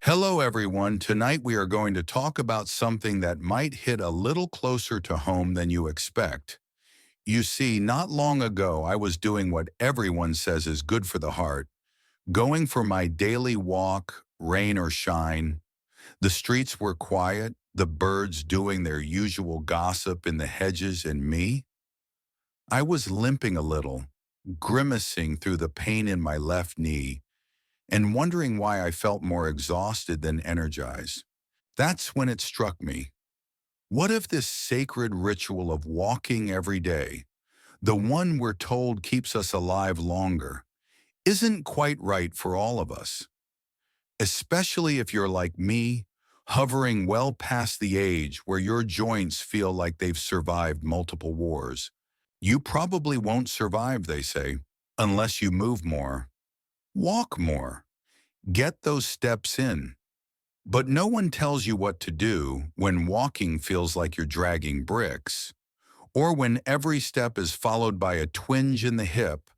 Hello, everyone. Tonight we are going to talk about something that might hit a little closer to home than you expect. You see, not long ago, I was doing what everyone says is good for the heart, going for my daily walk, rain or shine. The streets were quiet, the birds doing their usual gossip in the hedges, and me? I was limping a little, grimacing through the pain in my left knee, and wondering why I felt more exhausted than energized. That's when it struck me. What if this sacred ritual of walking every day, the one we're told keeps us alive longer, isn't quite right for all of us? Especially if you're like me, hovering well past the age where your joints feel like they've survived multiple wars. You probably won't survive, they say, unless you move more, walk more, get those steps in. But no one tells you what to do when walking feels like you're dragging bricks, or when every step is followed by a twinge in the hip,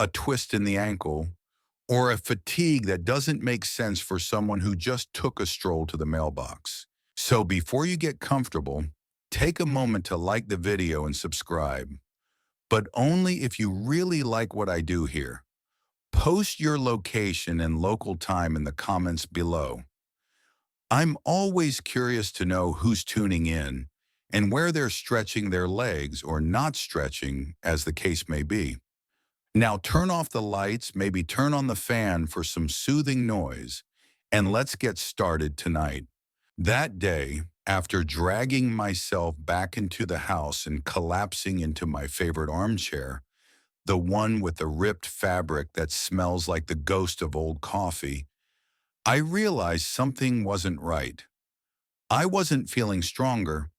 a twist in the ankle, or a fatigue that doesn't make sense for someone who just took a stroll to the mailbox. So before you get comfortable, take a moment to like the video and subscribe, but only if you really like what I do here. Post your location and local time in the comments below. I'm always curious to know who's tuning in and where they're stretching their legs or not stretching, as the case may be. Now turn off the lights, maybe turn on the fan for some soothing noise, and let's get started tonight. That day, after dragging myself back into the house and collapsing into my favorite armchair, the one with the ripped fabric that smells like the ghost of old coffee, I realized something wasn't right. I wasn't feeling stronger.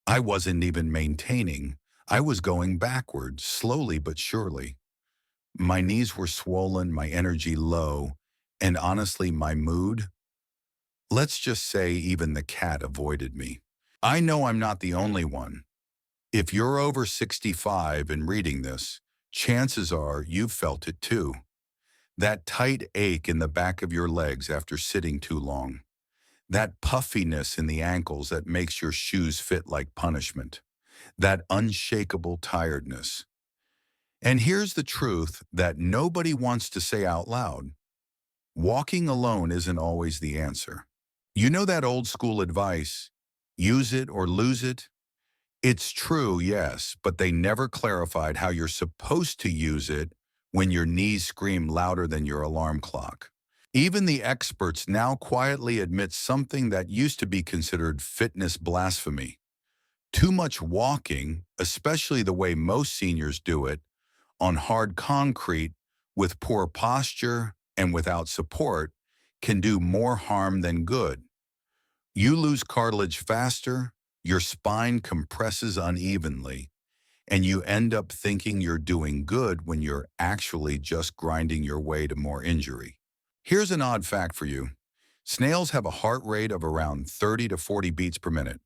I wasn't even maintaining. I was going backwards, slowly but surely. My knees were swollen, my energy low, and honestly, my mood, let's just say even the cat avoided me. I know I'm not the only one. If you're over 65 and reading this, chances are you've felt it too. That tight ache in the back of your legs after sitting too long. That puffiness in the ankles that makes your shoes fit like punishment. That unshakable tiredness. And here's the truth that nobody wants to say out loud. Walking alone isn't always the answer. You know that old school advice, use it or lose it? It's true, yes, but they never clarified how you're supposed to use it when your knees scream louder than your alarm clock. Even the experts now quietly admit something that used to be considered fitness blasphemy. Too much walking, especially the way most seniors do it, on hard concrete with poor posture and without support, can do more harm than good. You lose cartilage faster, your spine compresses unevenly, and you end up thinking you're doing good when you're actually just grinding your way to more injury. Here's an odd fact for you. Snails have a heart rate of around 30 to 40 beats per minute.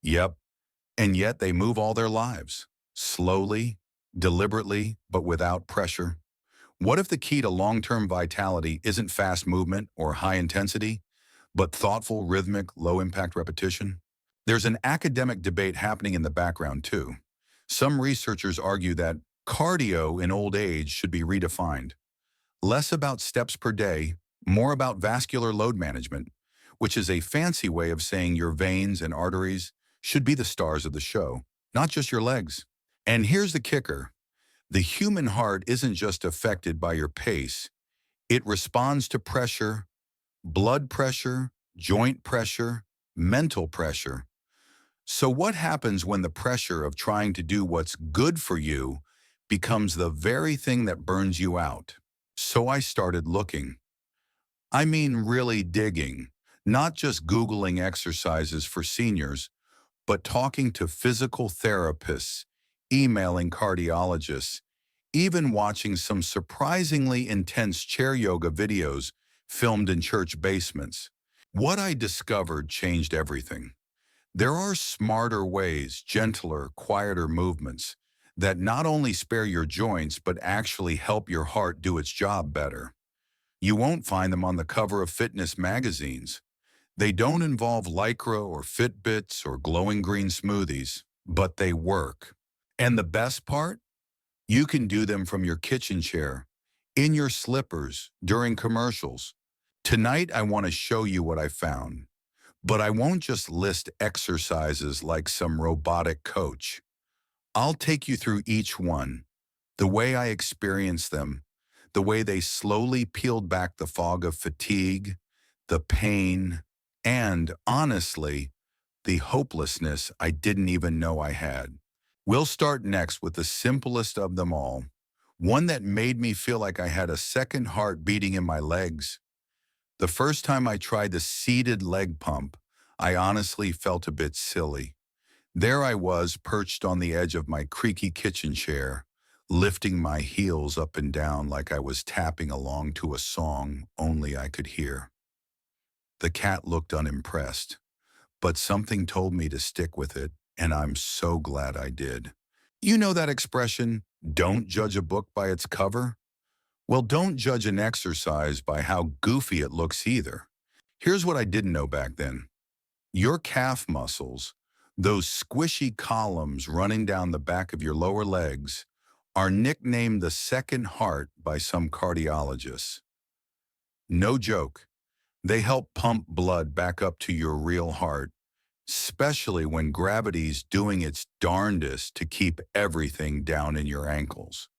Yep, and yet they move all their lives, slowly, deliberately, but without pressure. What if the key to long-term vitality isn't fast movement or high intensity, but thoughtful, rhythmic, low-impact repetition? There's an academic debate happening in the background too. Some researchers argue that cardio in old age should be redefined. Less about steps per day, more about vascular load management, which is a fancy way of saying your veins and arteries should be the stars of the show, not just your legs. And here's the kicker. The human heart isn't just affected by your pace. It responds to pressure, blood pressure, joint pressure, mental pressure. So what happens when the pressure of trying to do what's good for you becomes the very thing that burns you out? So I started looking. I mean really digging, not just Googling exercises for seniors, but talking to physical therapists, emailing cardiologists, even watching some surprisingly intense chair yoga videos filmed in church basements. What I discovered changed everything. There are smarter ways, gentler, quieter movements that not only spare your joints but actually help your heart do its job better. You won't find them on the cover of fitness magazines. They don't involve Lycra or Fitbits or glowing green smoothies, but they work. And the best part? You can do them from your kitchen chair, in your slippers, during commercials. Tonight, I want to show you what I found. But I won't just list exercises like some robotic coach. I'll take you through each one, the way I experienced them, the way they slowly peeled back the fog of fatigue, the pain, and, honestly, the hopelessness I didn't even know I had. We'll start next with the simplest of them all, one that made me feel like I had a second heart beating in my legs. The first time I tried the seated leg pump, I honestly felt a bit silly. There I was, perched on the edge of my creaky kitchen chair, lifting my heels up and down like I was tapping along to a song only I could hear. The cat looked unimpressed, but something told me to stick with it, and I'm so glad I did. You know that expression, don't judge a book by its cover? Well, don't judge an exercise by how goofy it looks either. Here's what I didn't know back then. Your calf muscles, those squishy columns running down the back of your lower legs, are nicknamed the second heart by some cardiologists. No joke. They help pump blood back up to your real heart, especially when gravity's doing its darndest to keep everything down in your ankles.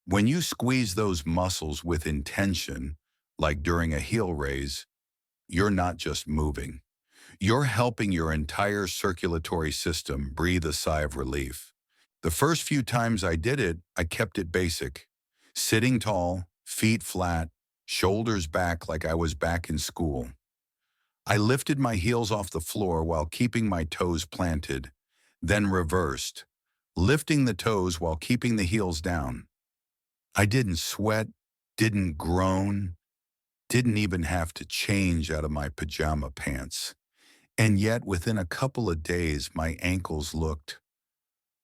When you squeeze those muscles with intention, like during a heel raise, you're not just moving. You're helping your entire circulatory system breathe a sigh of relief. The first few times I did it, I kept it basic. Sitting tall, feet flat, shoulders back like I was back in school. I lifted my heels off the floor while keeping my toes planted, then reversed, lifting the toes while keeping the heels down. I didn't sweat, didn't groan, didn't even have to change out of my pajama pants. And yet, within a couple of days, my ankles looked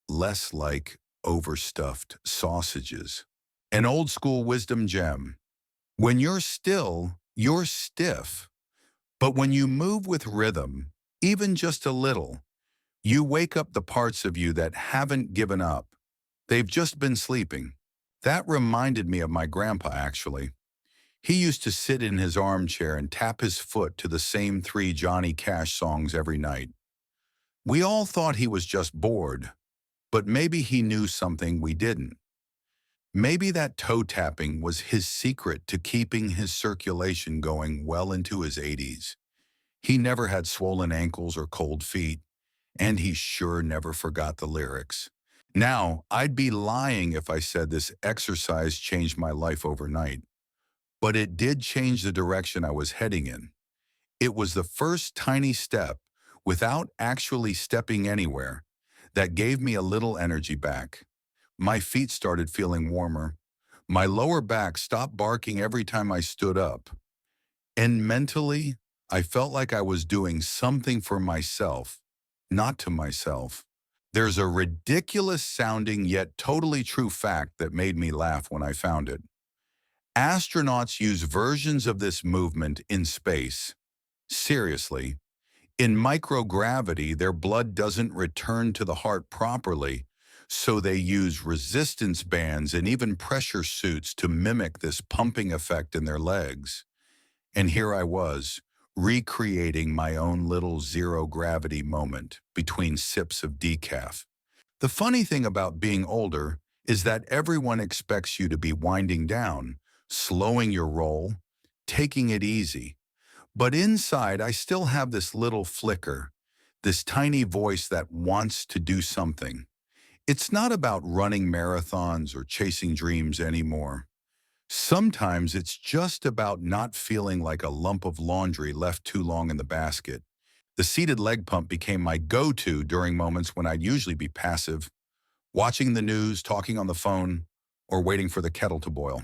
less like overstuffed sausages. An old school wisdom gem. When you're still, you're stiff. But when you move with rhythm, even just a little, you wake up the parts of you that haven't given up. They've just been sleeping. That reminded me of my grandpa, actually. He used to sit in his armchair and tap his foot to the same three Johnny Cash songs every night. We all thought he was just bored, but maybe he knew something we didn't. Maybe that toe tapping was his secret to keeping his circulation going well into his 80s. He never had swollen ankles or cold feet, and he sure never forgot the lyrics. Now, I'd be lying if I said this exercise changed my life overnight, but it did change the direction I was heading in. It was the first tiny step, without actually stepping anywhere, that gave me a little energy back. My feet started feeling warmer. My lower back stopped barking every time I stood up. And mentally, I felt like I was doing something for myself, not to myself. There's a ridiculous sounding yet totally true fact that made me laugh when I found it. Astronauts use versions of this movement in space. Seriously, in microgravity, their blood doesn't return to the heart properly, so they use resistance bands and even pressure suits to mimic this pumping effect in their legs. And here I was, recreating my own little zero-gravity moment between sips of decaf. The funny thing about being older is that everyone expects you to be winding down, slowing your roll, taking it easy. But inside, I still have this little flicker, this tiny voice that wants to do something. It's not about running marathons or chasing dreams anymore. Sometimes it's just about not feeling like a lump of laundry left too long in the basket. The seated leg pump became my go-to during moments when I'd usually be passive, watching the news, talking on the phone, or waiting for the kettle to boil.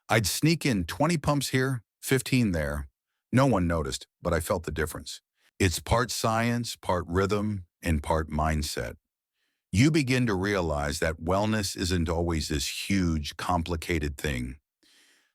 I'd sneak in 20 pumps here, 15 there. No one noticed, but I felt the difference. It's part science, part rhythm, and part mindset. You begin to realize that wellness isn't always this huge, complicated thing.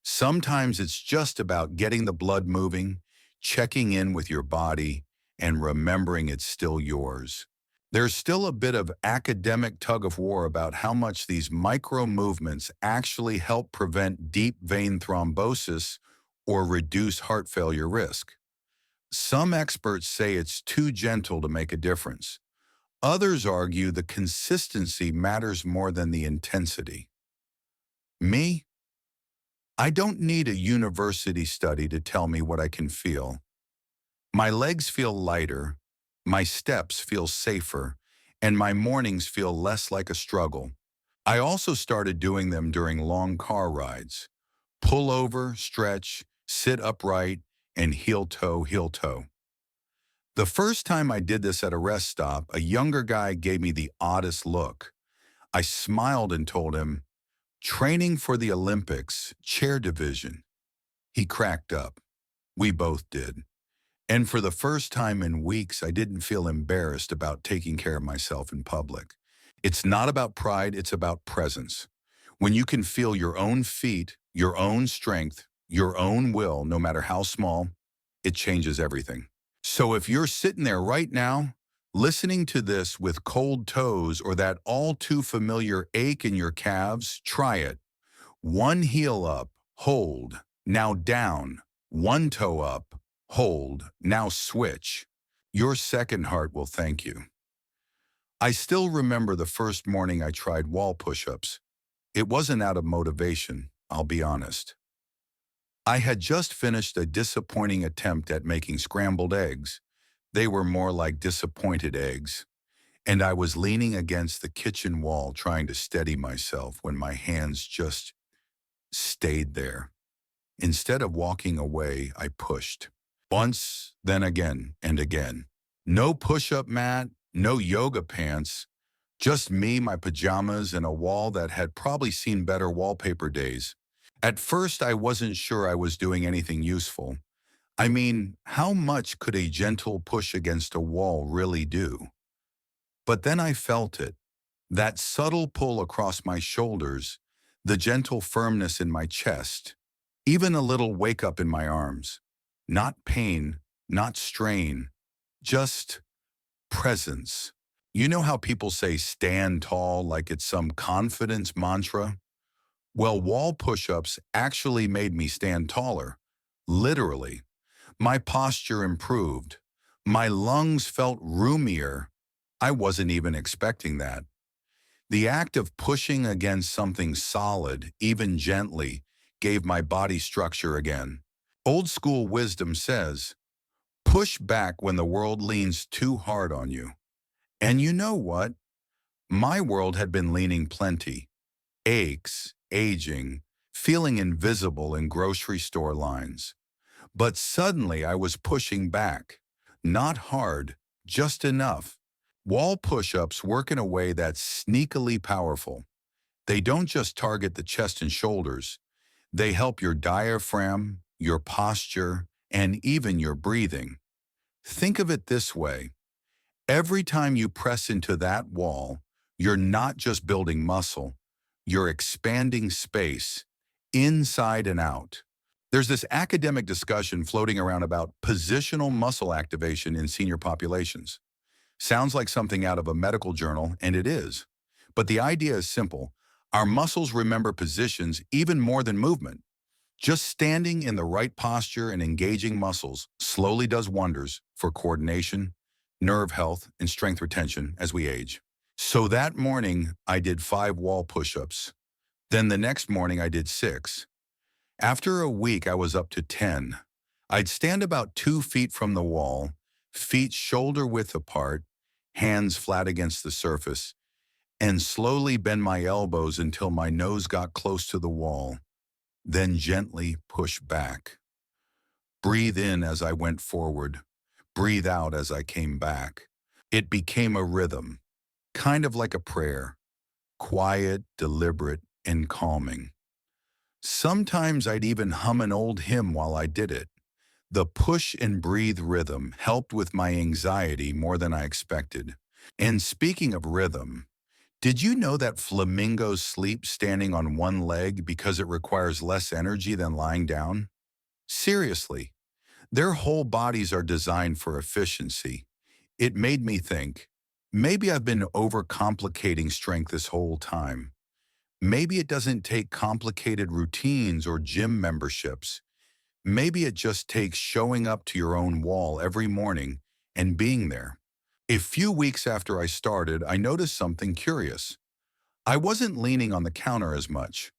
Sometimes it's just about getting the blood moving, checking in with your body, and remembering it's still yours. There's still a bit of academic tug of war about how much these micro movements actually help prevent deep vein thrombosis or reduce heart failure risk. Some experts say it's too gentle to make a difference. Others argue the consistency matters more than the intensity. Me? I don't need a university study to tell me what I can feel. My legs feel lighter, my steps feel safer, and my mornings feel less like a struggle. I also started doing them during long car rides. Pull over, stretch, sit upright, and heel toe, heel toe. The first time I did this at a rest stop, a younger guy gave me the oddest look. I smiled and told him, "Training for the Olympics, chair division." He cracked up. We both did. And for the first time in weeks, I didn't feel embarrassed about taking care of myself in public. It's not about pride, it's about presence. When you can feel your own feet, your own strength, your own will, no matter how small, it changes everything. So if you're sitting there right now, listening to this with cold toes or that all too familiar ache in your calves, try it. One heel up, hold, now down. One toe up, hold, now switch. Your second heart will thank you. I still remember the first morning I tried wall push-ups. It wasn't out of motivation, I'll be honest. I had just finished a disappointing attempt at making scrambled eggs. They were more like disappointed eggs. And I was leaning against the kitchen wall trying to steady myself when my hands just stayed there. Instead of walking away, I pushed. Once, then again, and again. No push-up mat, no yoga pants, just me, my pajamas, and a wall that had probably seen better wallpaper days. At first, I wasn't sure I was doing anything useful. I mean, how much could a gentle push against a wall really do? But then I felt it. That subtle pull across my shoulders, the gentle firmness in my chest, even a little wake up in my arms. Not pain, not strain, just presence. You know how people say stand tall like it's some confidence mantra? Well, wall push-ups actually made me stand taller. Literally. My posture improved. My lungs felt roomier. I wasn't even expecting that. The act of pushing against something solid, even gently, gave my body structure again. Old school wisdom says, push back when the world leans too hard on you. And you know what? My world had been leaning plenty. Aches, aging, feeling invisible in grocery store lines. But suddenly I was pushing back. Not hard, just enough. Wall push-ups work in a way that's sneakily powerful. They don't just target the chest and shoulders. They help your diaphragm, your posture, and even your breathing. Think of it this way. Every time you press into that wall, you're not just building muscle, you're expanding space, inside and out. There's this academic discussion floating around about positional muscle activation in senior populations. Sounds like something out of a medical journal, and it is. But the idea is simple. Our muscles remember positions even more than movement. Just standing in the right posture and engaging muscles slowly does wonders for coordination, nerve health, and strength retention as we age. So that morning, I did 5 wall push-ups. Then the next morning, I did 6. After a week, I was up to 10. I'd stand about 2 feet from the wall, feet shoulder width apart, hands flat against the surface, and slowly bend my elbows until my nose got close to the wall, then gently push back. Breathe in as I went forward, breathe out as I came back. It became a rhythm, kind of like a prayer, quiet, deliberate, and calming. Sometimes I'd even hum an old hymn while I did it. The push and breathe rhythm helped with my anxiety more than I expected. And speaking of rhythm, did you know that flamingos sleep standing on one leg because it requires less energy than lying down? Seriously, Their whole bodies are designed for efficiency. It made me think, maybe I've been overcomplicating strength this whole time. Maybe it doesn't take complicated routines or gym memberships. Maybe it just takes showing up to your own wall every morning and being there. A few weeks after I started, I noticed something curious. I wasn't leaning on the counter as much.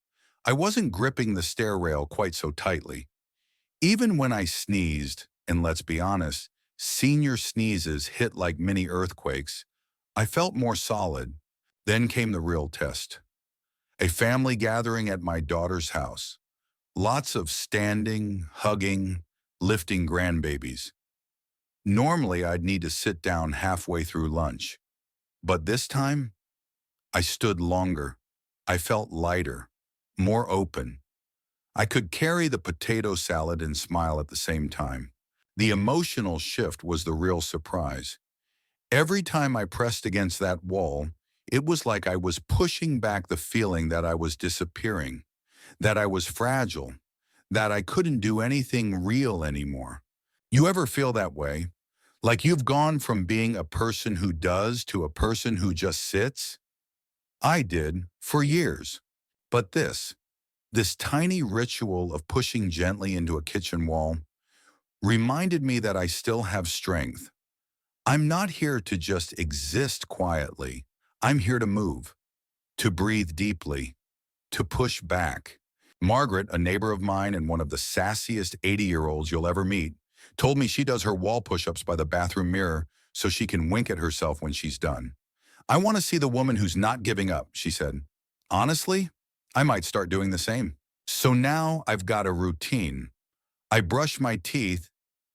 I wasn't gripping the stair rail quite so tightly. Even when I sneezed, and let's be honest, senior sneezes hit like mini earthquakes, I felt more solid. Then came the real test. A family gathering at my daughter's house. Lots of standing, hugging, lifting grandbabies. Normally, I'd need to sit down halfway through lunch. But this time, I stood longer. I felt lighter, more open. I could carry the potato salad and smile at the same time. The emotional shift was the real surprise. Every time I pressed against that wall, it was like I was pushing back the feeling that I was disappearing, that I was fragile, that I couldn't do anything real anymore. You ever feel that way? Like you've gone from being a person who does to a person who just sits? I did, for years. But this tiny ritual of pushing gently into a kitchen wall reminded me that I still have strength. I'm not here to just exist quietly. I'm here to move, to breathe deeply, to push back. Margaret, a neighbor of mine and one of the sassiest 80-year-olds you'll ever meet, told me she does her wall push-ups by the bathroom mirror so she can wink at herself when she's done. I want to see the woman who's not giving up, she said. Honestly, I might start doing the same. So now I've got a routine. I brush my teeth,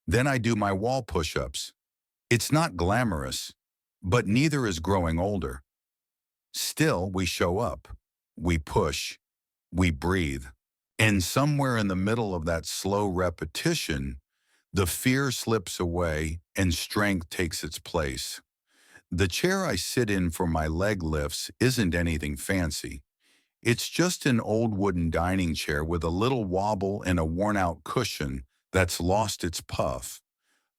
then I do my wall push-ups. It's not glamorous, but neither is growing older. Still, we show up. We push. We breathe. And somewhere in the middle of that slow repetition, the fear slips away and strength takes its place. The chair I sit in for my leg lifts isn't anything fancy. It's just an old wooden dining chair with a little wobble and a worn-out cushion that's lost its puff.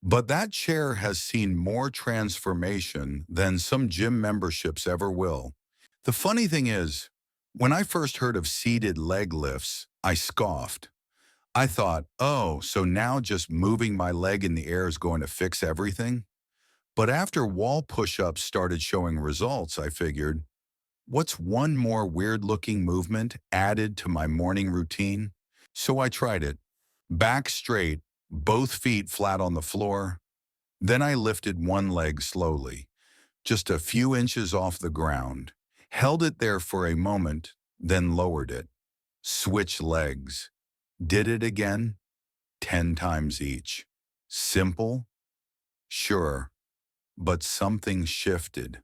But that chair has seen more transformation than some gym memberships ever will. The funny thing is, when I first heard of seated leg lifts, I scoffed. I thought, oh, so now just moving my leg in the air is going to fix everything? But after wall push-ups started showing results, I figured, what's one more weird-looking movement added to my morning routine? So I tried it. Back straight, both feet flat on the floor. Then I lifted one leg slowly, just a few inches off the ground, held it there for a moment, then lowered it. Switch legs. Did it again, 10 times each. Simple? Sure, but something shifted.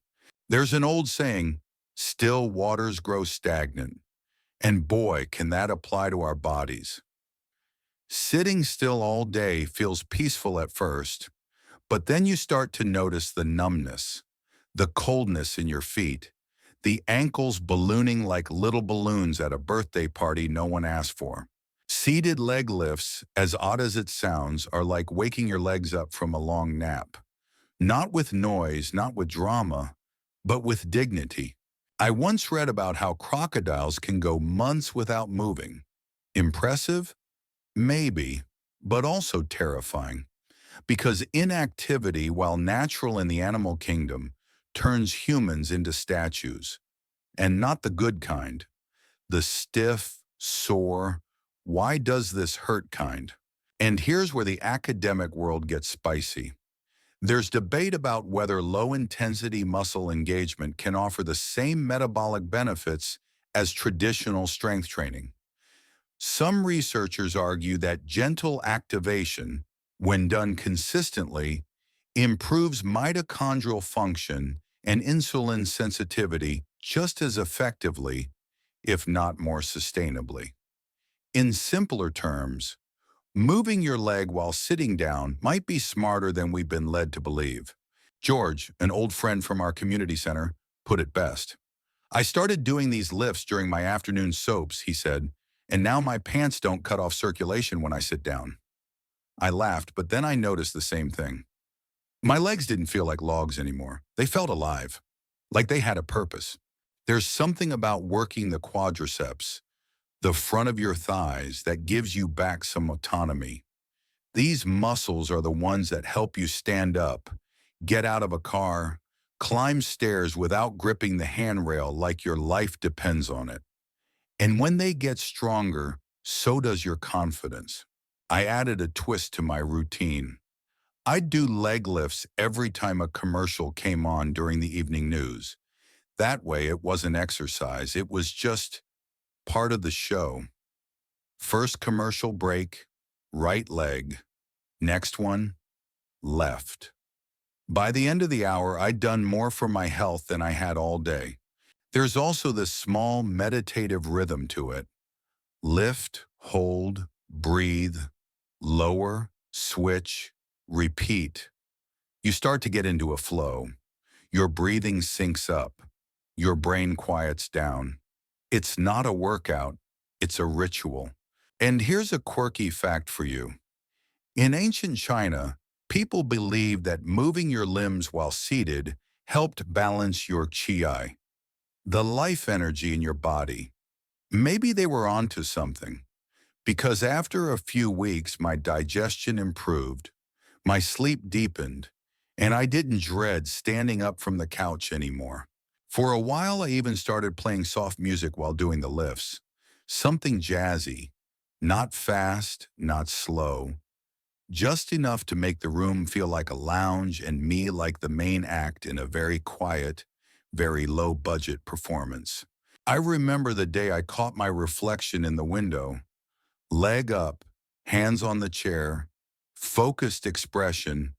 There's an old saying, still waters grow stagnant. And boy, can that apply to our bodies. Sitting still all day feels peaceful at first, but then you start to notice the numbness, the coldness in your feet, the ankles ballooning like little balloons at a birthday party no one asked for. Seated leg lifts, as odd as it sounds, are like waking your legs up from a long nap. Not with noise, not with drama, but with dignity. I once read about how crocodiles can go months without moving. Impressive? Maybe, but also terrifying. Because inactivity, while natural in the animal kingdom, turns humans into statues. And not the good kind. The stiff, sore, why does this hurt kind? And here's where the academic world gets spicy. There's debate about whether low-intensity muscle engagement can offer the same metabolic benefits as traditional strength training. Some researchers argue that gentle activation, when done consistently, improves mitochondrial function and insulin sensitivity just as effectively, if not more sustainably. In simpler terms, moving your leg while sitting down might be smarter than we've been led to believe. George, an old friend from our community center, put it best. I started doing these lifts during my afternoon soaps, he said, and now my pants don't cut off circulation when I sit down. I laughed, but then I noticed the same thing. My legs didn't feel like logs anymore. They felt alive, like they had a purpose. There's something about working the quadriceps, the front of your thighs, that gives you back some autonomy. These muscles are the ones that help you stand up, get out of a car, climb stairs without gripping the handrail like your life depends on it. And when they get stronger, so does your confidence. I added a twist to my routine. I'd do leg lifts every time a commercial came on during the evening news. That way, it wasn't exercise, it was just part of the show. First commercial break, right leg. Next one, left. By the end of the hour, I'd done more for my health than I had all day. There's also this small meditative rhythm to it. Lift, hold, breathe, lower, switch, repeat. You start to get into a flow. Your breathing syncs up. Your brain quiets down. It's not a workout, it's a ritual. And here's a quirky fact for you. In ancient China, people believed that moving your limbs while seated helped balance your qi, the life energy in your body. Maybe they were onto something, because after a few weeks, my digestion improved, my sleep deepened, and I didn't dread standing up from the couch anymore. For a while, I even started playing soft music while doing the lifts. Something jazzy, not fast, not slow, just enough to make the room feel like a lounge and me like the main act in a very quiet, very low-budget performance. I remember the day I caught my reflection in the window, leg up, hands on the chair, focused expression,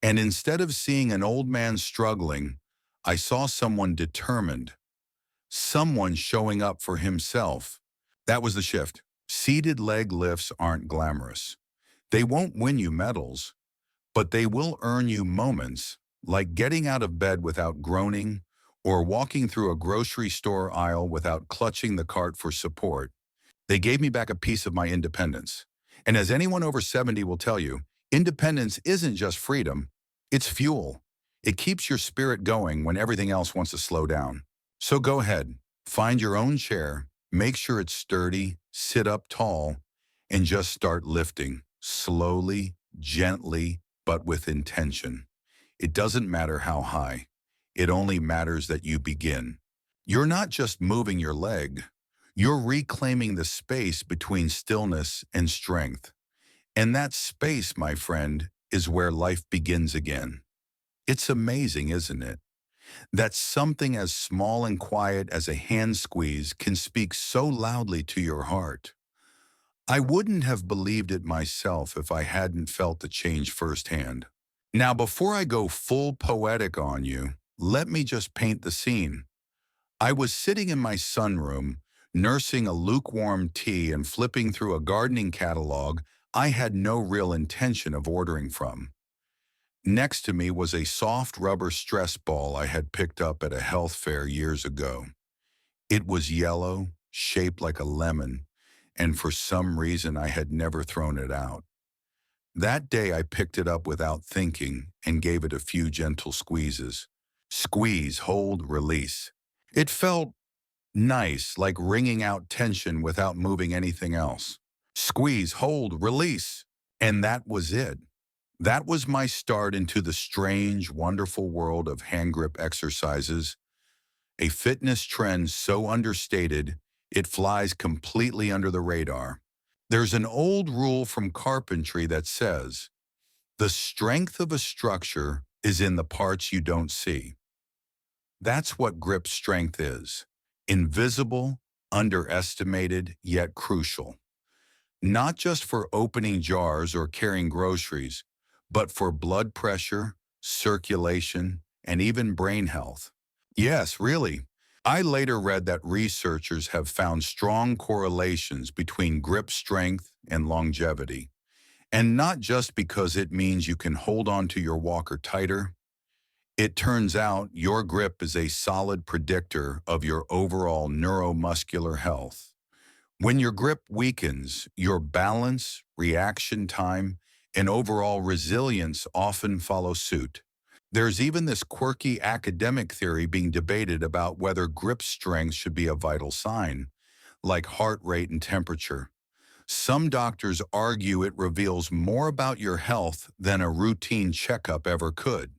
and instead of seeing an old man struggling, I saw someone determined, someone showing up for himself. That was the shift. Seated leg lifts aren't glamorous. They won't win you medals, but they will earn you moments, like getting out of bed without groaning or walking through a grocery store aisle without clutching the cart for support. They gave me back a piece of my independence. And as anyone over 70 will tell you, independence isn't just freedom, it's fuel. It keeps your spirit going when everything else wants to slow down. So go ahead, find your own chair, make sure it's sturdy, sit up tall, and just start lifting, slowly, gently, but with intention. It doesn't matter how high. It only matters that you begin. You're not just moving your leg. You're reclaiming the space between stillness and strength. And that space, my friend, is where life begins again. It's amazing, isn't it? That something as small and quiet as a hand squeeze can speak so loudly to your heart. I wouldn't have believed it myself if I hadn't felt the change firsthand. Now, before I go full poetic on you, let me just paint the scene. I was sitting in my sunroom, nursing a lukewarm tea and flipping through a gardening catalog I had no real intention of ordering from. Next to me was a soft rubber stress ball I had picked up at a health fair years ago. It was yellow, shaped like a lemon, and for some reason I had never thrown it out. That day I picked it up without thinking and gave it a few gentle squeezes. Squeeze, hold, release. It felt nice, like wringing out tension without moving anything else. Squeeze, hold, release. And that was it. That was my start into the strange, wonderful world of hand grip exercises, a fitness trend so understated it flies completely under the radar. There's an old rule from carpentry that says, the strength of a structure is in the parts you don't see. That's what grip strength is. Invisible, underestimated, yet crucial. Not just for opening jars or carrying groceries, but for blood pressure, circulation, and even brain health. Yes, really. I later read that researchers have found strong correlations between grip strength and longevity. And not just because it means you can hold on to your walker tighter. It turns out your grip is a solid predictor of your overall neuromuscular health. When your grip weakens, your balance, reaction time, and overall resilience often follow suit. There's even this quirky academic theory being debated about whether grip strength should be a vital sign, like heart rate and temperature. Some doctors argue it reveals more about your health than a routine checkup ever could.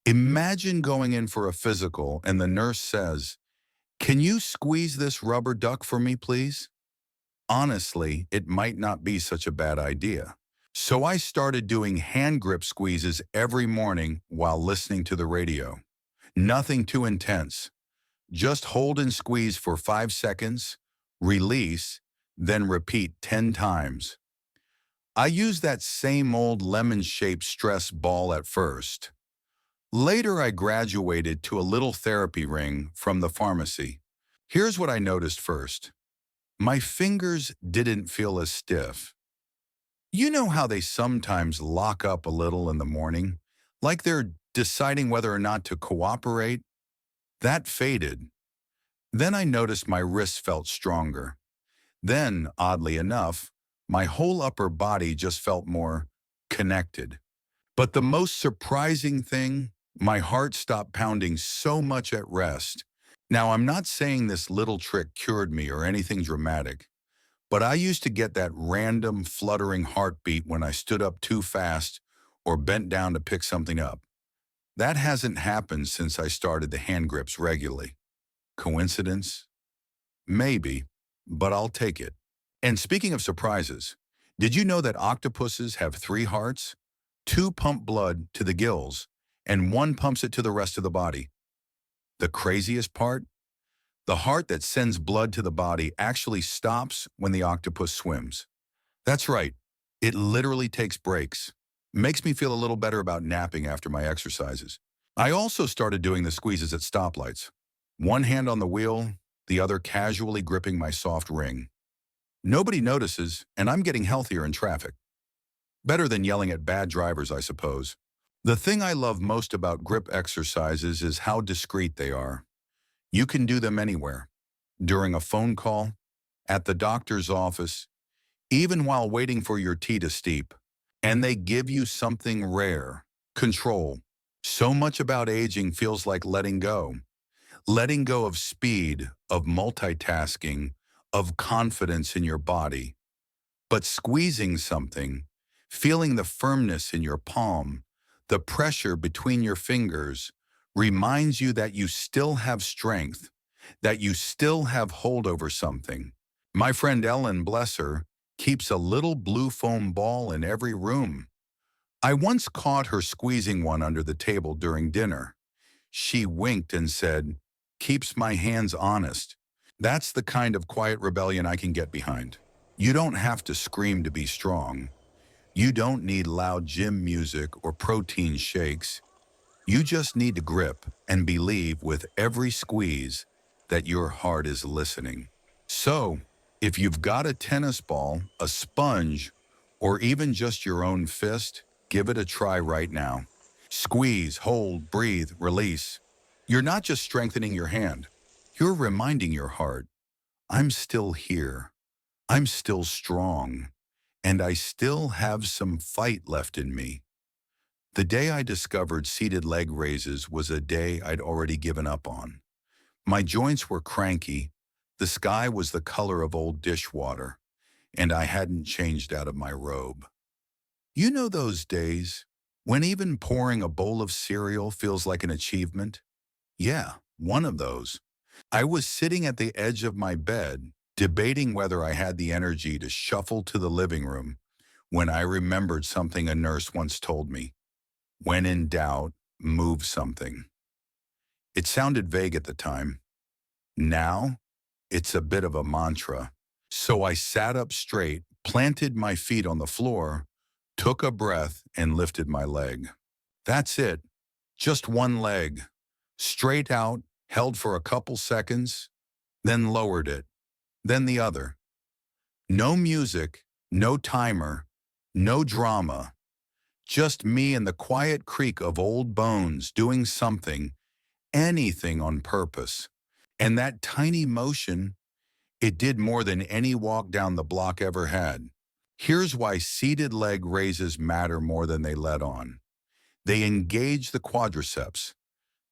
Imagine going in for a physical and the nurse says, "Can you squeeze this rubber duck for me, please?" Honestly, it might not be such a bad idea. So I started doing hand grip squeezes every morning while listening to the radio. Nothing too intense. Just hold and squeeze for 5 seconds, release, then repeat 10 times. I used that same old lemon-shaped stress ball at first. Later, I graduated to a little therapy ring from the pharmacy. Here's what I noticed first. My fingers didn't feel as stiff. You know how they sometimes lock up a little in the morning, like they're deciding whether or not to cooperate? That faded. Then I noticed my wrists felt stronger. Then, oddly enough, my whole upper body just felt more connected. But the most surprising thing, my heart stopped pounding so much at rest. Now, I'm not saying this little trick cured me or anything dramatic, but I used to get that random fluttering heartbeat when I stood up too fast or bent down to pick something up. That hasn't happened since I started the hand grips regularly. Coincidence? Maybe, but I'll take it. And speaking of surprises, did you know that octopuses have 3 hearts? 2 pump blood to the gills, and 1 pumps it to the rest of the body. The craziest part? The heart that sends blood to the body actually stops when the octopus swims. That's right, it literally takes breaks. Makes me feel a little better about napping after my exercises. I also started doing the squeezes at stoplights. One hand on the wheel, the other casually gripping my soft ring. Nobody notices, and I'm getting healthier in traffic. Better than yelling at bad drivers, I suppose. The thing I love most about grip exercises is how discreet they are. You can do them anywhere. During a phone call, at the doctor's office, even while waiting for your tea to steep. And they give you something rare, control. So much about aging feels like letting go. Letting go of speed, of multitasking, of confidence in your body. But squeezing something, feeling the firmness in your palm, the pressure between your fingers, reminds you that you still have strength, that you still have hold over something. My friend Ellen, bless her, keeps a little blue foam ball in every room. I once caught her squeezing one under the table during dinner. She winked and said, "Keeps my hands honest." That's the kind of quiet rebellion I can get behind. You don't have to scream to be strong. You don't need loud gym music or protein shakes. You just need to grip and believe with every squeeze that your heart is listening. So, if you've got a tennis ball, a sponge, or even just your own fist, give it a try right now. Squeeze, hold, breathe, release. You're not just strengthening your hand. You're reminding your heart, I'm still here. I'm still strong. And I still have some fight left in me. The day I discovered seated leg raises was a day I'd already given up on. My joints were cranky, the sky was the color of old dishwater, and I hadn't changed out of my robe. You know those days when even pouring a bowl of cereal feels like an achievement? Yeah, one of those. I was sitting at the edge of my bed, debating whether I had the energy to shuffle to the living room, when I remembered something a nurse once told me. When in doubt, move something. It sounded vague at the time. Now, it's a bit of a mantra. So I sat up straight, planted my feet on the floor, took a breath, and lifted my leg. That's it. Just one leg. Straight out, held for a couple seconds, then lowered it. Then the other. No music, no timer, no drama. Just me and the quiet creak of old bones doing something, anything on purpose. And that tiny motion, it did more than any walk down the block ever had. Here's why seated leg raises matter more than they let on. They engage the quadriceps,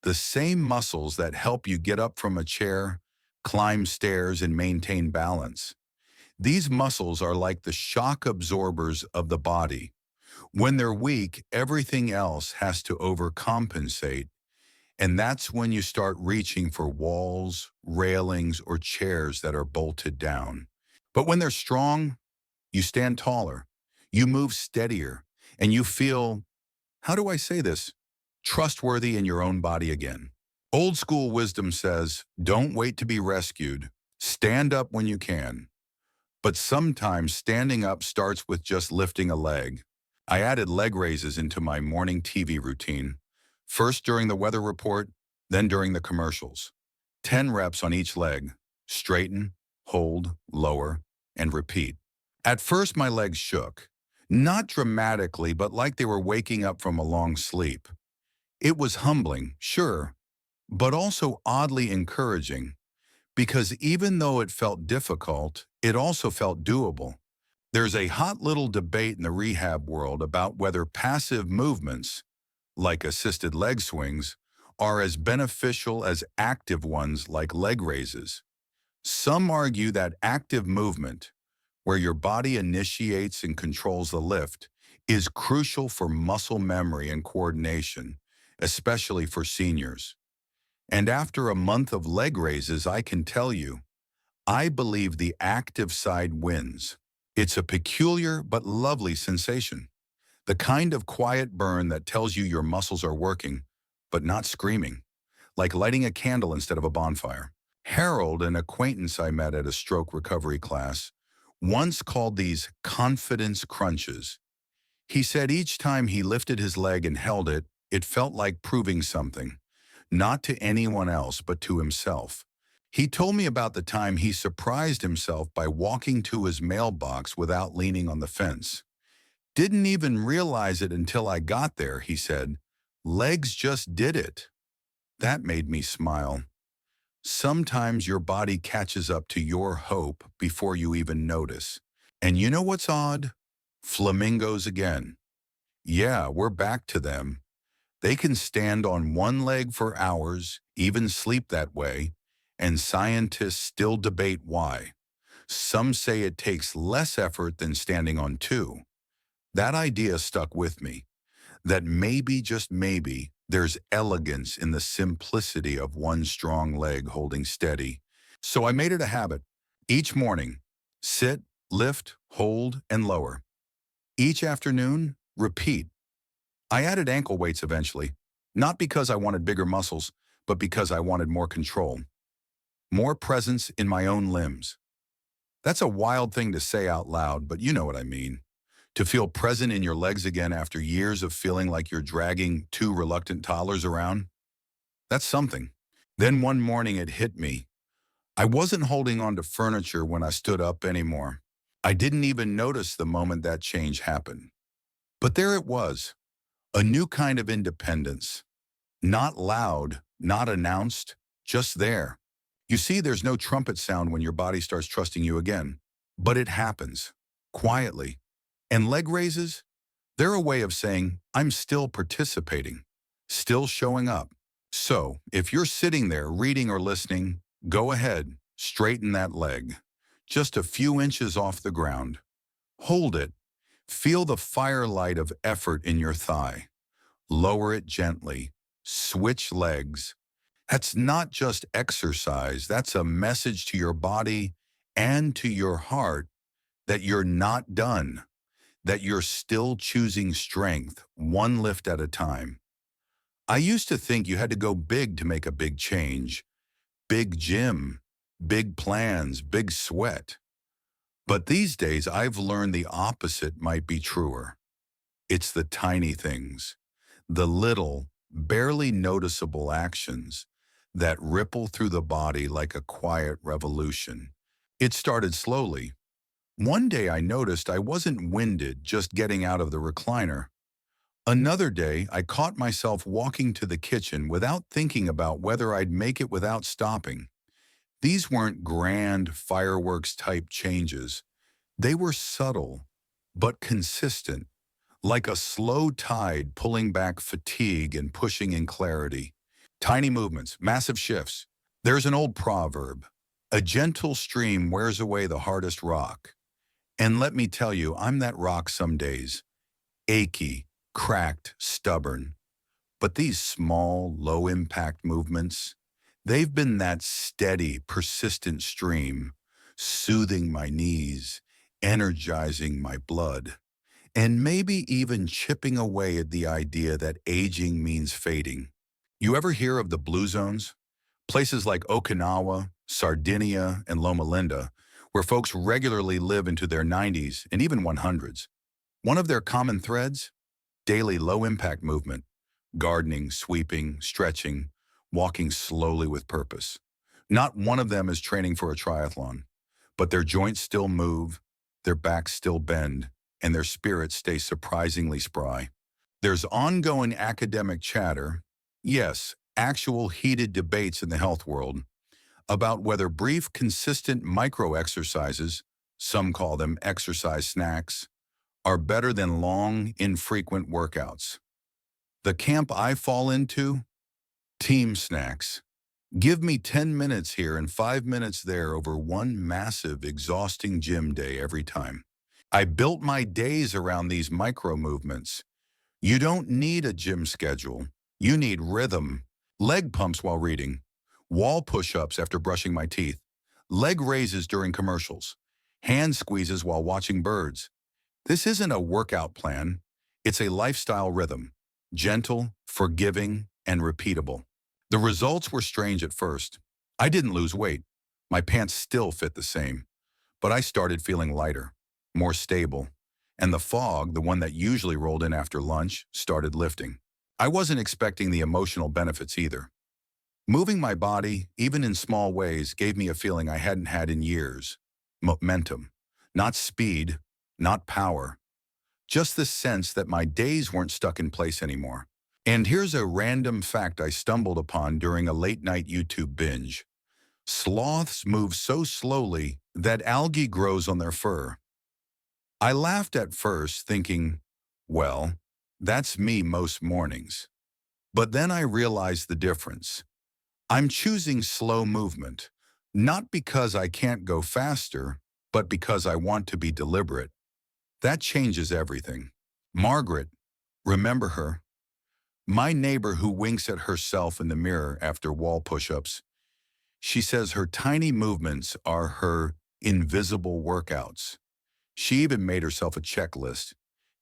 the same muscles that help you get up from a chair, climb stairs, and maintain balance. These muscles are like the shock absorbers of the body. When they're weak, everything else has to overcompensate, and that's when you start reaching for walls, railings, or chairs that are bolted down. But when they're strong, you stand taller, you move steadier, and you feel, how do I say this, trustworthy in your own body again. Old school wisdom says, don't wait to be rescued. Stand up when you can. But sometimes standing up starts with just lifting a leg. I added leg raises into my morning TV routine, first during the weather report, then during the commercials. 10 reps on each leg, straighten, hold, lower, and repeat. At first my legs shook, not dramatically, but like they were waking up from a long sleep. It was humbling, sure, but also oddly encouraging, because even though it felt difficult, it also felt doable. There's a hot little debate in the rehab world about whether passive movements, like assisted leg swings, are as beneficial as active ones like leg raises. Some argue that active movement, where your body initiates and controls the lift, is crucial for muscle memory and coordination, especially for seniors. And after a month of leg raises, I can tell you, I believe the active side wins. It's a peculiar but lovely sensation. The kind of quiet burn that tells you your muscles are working, but not screaming, like lighting a candle instead of a bonfire. Harold, an acquaintance I met at a stroke recovery class, once called these confidence crunches. He said each time he lifted his leg and held it, it felt like proving something, not to anyone else but to himself. He told me about the time he surprised himself by walking to his mailbox without leaning on the fence. Didn't even realize it until I got there, he said. Legs just did it. That made me smile. Sometimes your body catches up to your hope before you even notice. And you know what's odd? Flamingos again. Yeah, we're back to them. They can stand on one leg for hours, even sleep that way, and scientists still debate why. Some say it takes less effort than standing on two. That idea stuck with me, that maybe, just maybe, there's elegance in the simplicity of one strong leg holding steady. So I made it a habit. Each morning, sit, lift, hold, and lower. Each afternoon, repeat. I added ankle weights eventually, not because I wanted bigger muscles, but because I wanted more control, more presence in my own limbs. That's a wild thing to say out loud, but you know what I mean. To feel present in your legs again after years of feeling like you're dragging two reluctant toddlers around, that's something. Then one morning it hit me. I wasn't holding on to furniture when I stood up anymore. I didn't even notice the moment that change happened. But there it was, a new kind of independence. Not loud, not announced, just there. You see, there's no trumpet sound when your body starts trusting you again. But it happens, quietly. And leg raises? They're a way of saying, I'm still participating, still showing up. So, if you're sitting there reading or listening, go ahead, straighten that leg. Just a few inches off the ground. Hold it. Feel the firelight of effort in your thigh. Lower it gently. Switch legs. That's not just exercise, that's a message to your body and to your heart that you're not done, that you're still choosing strength, one lift at a time. I used to think you had to go big to make a big change. Big gym, big plans, big sweat. But these days, I've learned the opposite might be truer. It's the tiny things, the little, barely noticeable actions that ripple through the body like a quiet revolution. It started slowly. One day I noticed I wasn't winded just getting out of the recliner. Another day, I caught myself walking to the kitchen without thinking about whether I'd make it without stopping. These weren't grand fireworks-type changes. They were subtle, but consistent, like a slow tide pulling back fatigue and pushing in clarity. Tiny movements, massive shifts. There's an old proverb, a gentle stream wears away the hardest rock. And let me tell you, I'm that rock some days, achy, cracked, stubborn. But these small, low-impact movements, they've been that steady, persistent stream, soothing my knees, energizing my blood, and maybe even chipping away at the idea that aging means fading. You ever hear of the blue zones? Places like Okinawa, Sardinia, and Loma Linda, where folks regularly live into their 90s and even 100s. One of their common threads? Daily low-impact movement, gardening, sweeping, stretching, walking slowly with purpose. Not one of them is training for a triathlon, but their joints still move, their backs still bend, and their spirits stay surprisingly spry. There's ongoing academic chatter, yes, actual heated debates in the health world, about whether brief, consistent micro-exercises, some call them exercise snacks, are better than long, infrequent workouts. The camp I fall into? Team snacks. Give me 10 minutes here and 5 minutes there over one massive, exhausting gym day every time. I built my days around these micro movements. You don't need a gym schedule. You need rhythm. Leg pumps while reading, wall push-ups after brushing my teeth, leg raises during commercials, hand squeezes while watching birds. This isn't a workout plan. It's a lifestyle rhythm, gentle, forgiving, and repeatable. The results were strange at first. I didn't lose weight. My pants still fit the same, but I started feeling lighter, more stable, and the fog, the one that usually rolled in after lunch, started lifting. I wasn't expecting the emotional benefits either. Moving my body, even in small ways, gave me a feeling I hadn't had in years. Momentum. Not speed, not power. Just the sense that my days weren't stuck in place anymore. And here's a random fact I stumbled upon during a late-night YouTube binge. Sloths move so slowly that algae grows on their fur. I laughed at first, thinking, well, that's me most mornings. But then I realized the difference. I'm choosing slow movement, not because I can't go faster, but because I want to be deliberate. That changes everything. Margaret, remember her? My neighbor who winks at herself in the mirror after wall push-ups. She says her tiny movements are her invisible workouts. She even made herself a checklist: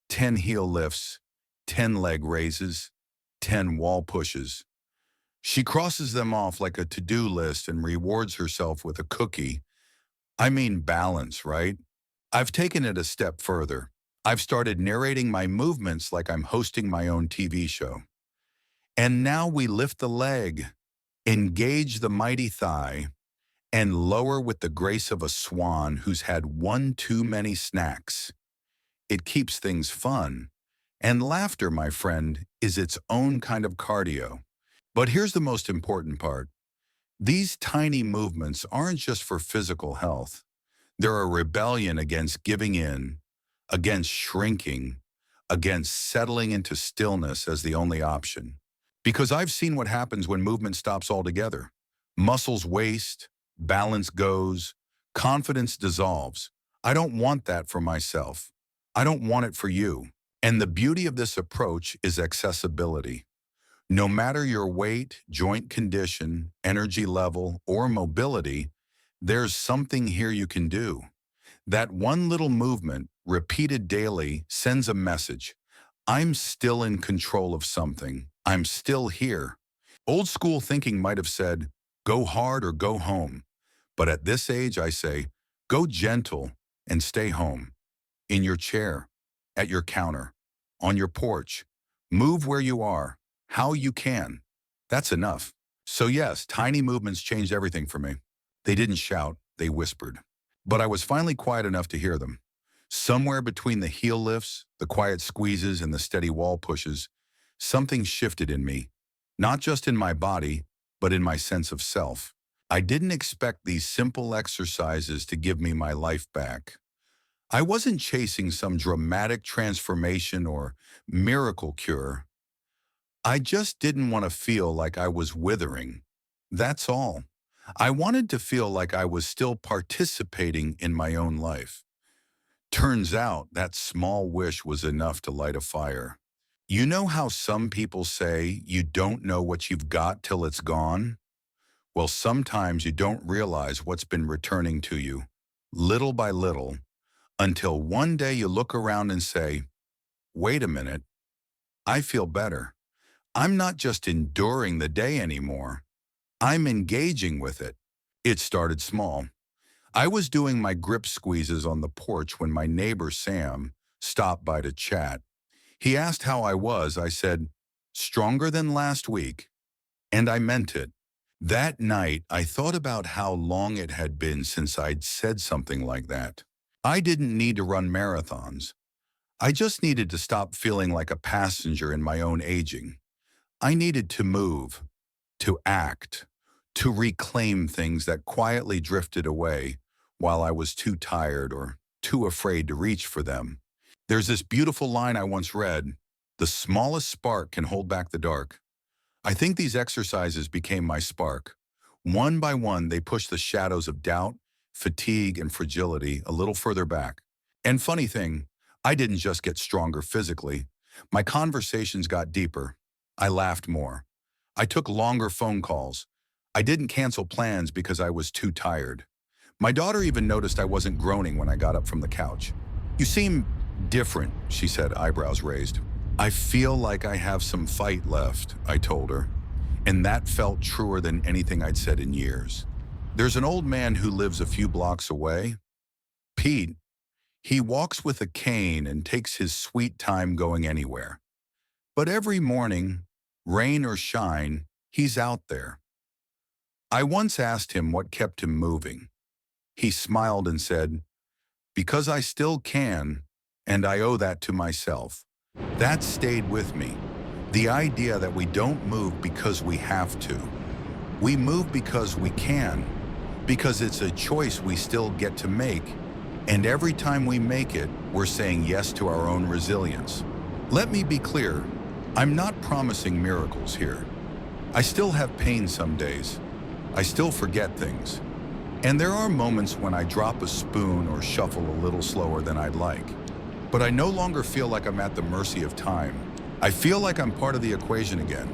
10 heel lifts, 10 leg raises, 10 wall pushes. She crosses them off like a to-do list and rewards herself with a cookie. I mean balance, right? I've taken it a step further. I've started narrating my movements like I'm hosting my own TV show. And now we lift the leg, engage the mighty thigh, and lower with the grace of a swan who's had one too many snacks. It keeps things fun. And laughter, my friend, is its own kind of cardio. But here's the most important part. These tiny movements aren't just for physical health. They're a rebellion against giving in, against shrinking, against settling into stillness as the only option. Because I've seen what happens when movement stops altogether. Muscles waste, balance goes, confidence dissolves. I don't want that for myself. I don't want it for you. And the beauty of this approach is accessibility. No matter your weight, joint condition, energy level, or mobility, there's something here you can do. That one little movement, repeated daily, sends a message. I'm still in control of something. I'm still here. Old school thinking might have said, go hard or go home. But at this age, I say, go gentle and stay home. In your chair, at your counter, on your porch. Move where you are, how you can. That's enough. So yes, tiny movements changed everything for me. They didn't shout, they whispered. But I was finally quiet enough to hear them. Somewhere between the heel lifts, the quiet squeezes, and the steady wall pushes, something shifted in me. Not just in my body, but in my sense of self. I didn't expect these simple exercises to give me my life back. I wasn't chasing some dramatic transformation or miracle cure. I just didn't want to feel like I was withering. That's all. I wanted to feel like I was still participating in my own life. Turns out that small wish was enough to light a fire. You know how some people say you don't know what you've got till it's gone? Well, sometimes you don't realize what's been returning to you, little by little, until one day you look around and say, wait a minute, I feel better. I'm not just enduring the day anymore. I'm engaging with it. It started small. I was doing my grip squeezes on the porch when my neighbor Sam stopped by to chat. He asked how I was. I said, stronger than last week. And I meant it. That night, I thought about how long it had been since I'd said something like that. I didn't need to run marathons. I just needed to stop feeling like a passenger in my own aging. I needed to move, to act, to reclaim things that quietly drifted away while I was too tired or too afraid to reach for them. There's this beautiful line I once read, "The smallest spark can hold back the dark." I think these exercises became my spark. One by one, they pushed the shadows of doubt, fatigue, and fragility a little further back. And funny thing, I didn't just get stronger physically. My conversations got deeper. I laughed more. I took longer phone calls. I didn't cancel plans because I was too tired. My daughter even noticed I wasn't groaning when I got up from the couch. "You seem different," she said, eyebrows raised. "I feel like I have some fight left," I told her. And that felt truer than anything I'd said in years. There's an old man who lives a few blocks away. Pete. He walks with a cane and takes his sweet time going anywhere. But every morning, rain or shine, he's out there. I once asked him what kept him moving. He smiled and said, "Because I still can, and I owe that to myself." That stayed with me. The idea that we don't move because we have to. We move because we can, because it's a choice we still get to make. And every time we make it, we're saying yes to our own resilience. Let me be clear, I'm not promising miracles here. I still have pain some days. I still forget things. And there are moments when I drop a spoon or shuffle a little slower than I'd like. But I no longer feel like I'm at the mercy of time. I feel like I'm part of the equation again.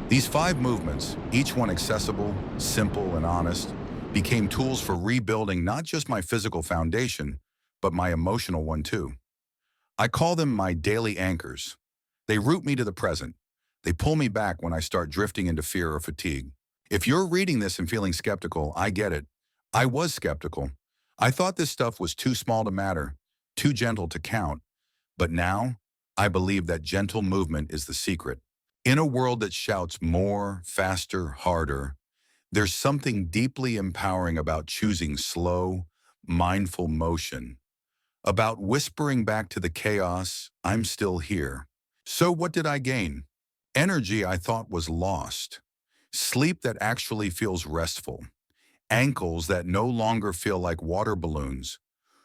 These 5 movements, each one accessible, simple, and honest, became tools for rebuilding not just my physical foundation, but my emotional one too. I call them my daily anchors. They root me to the present. They pull me back when I start drifting into fear or fatigue. If you're reading this and feeling skeptical, I get it. I was skeptical. I thought this stuff was too small to matter, too gentle to count. But now, I believe that gentle movement is the secret. In a world that shouts more, faster, harder, there's something deeply empowering about choosing slow, mindful motion, about whispering back to the chaos, "I'm still here." So what did I gain? Energy I thought was lost, sleep that actually feels restful, ankles that no longer feel like water balloons,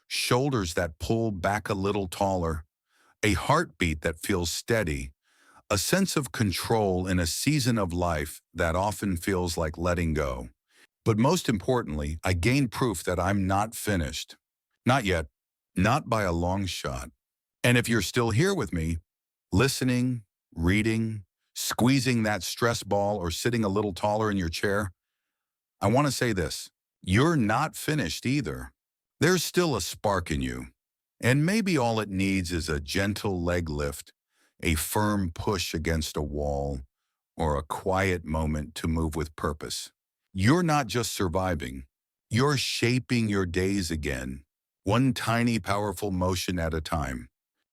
shoulders that pull back a little taller, a heartbeat that feels steady, a sense of control in a season of life that often feels like letting go. But most importantly, I gained proof that I'm not finished. Not yet. Not by a long shot. And if you're still here with me, listening, reading, squeezing that stress ball, or sitting a little taller in your chair, I want to say this. You're not finished either. There's still a spark in you. And maybe all it needs is a gentle leg lift, a firm push against a wall, or a quiet moment to move with purpose. You're not just surviving. You're shaping your days again, one tiny powerful motion at a time.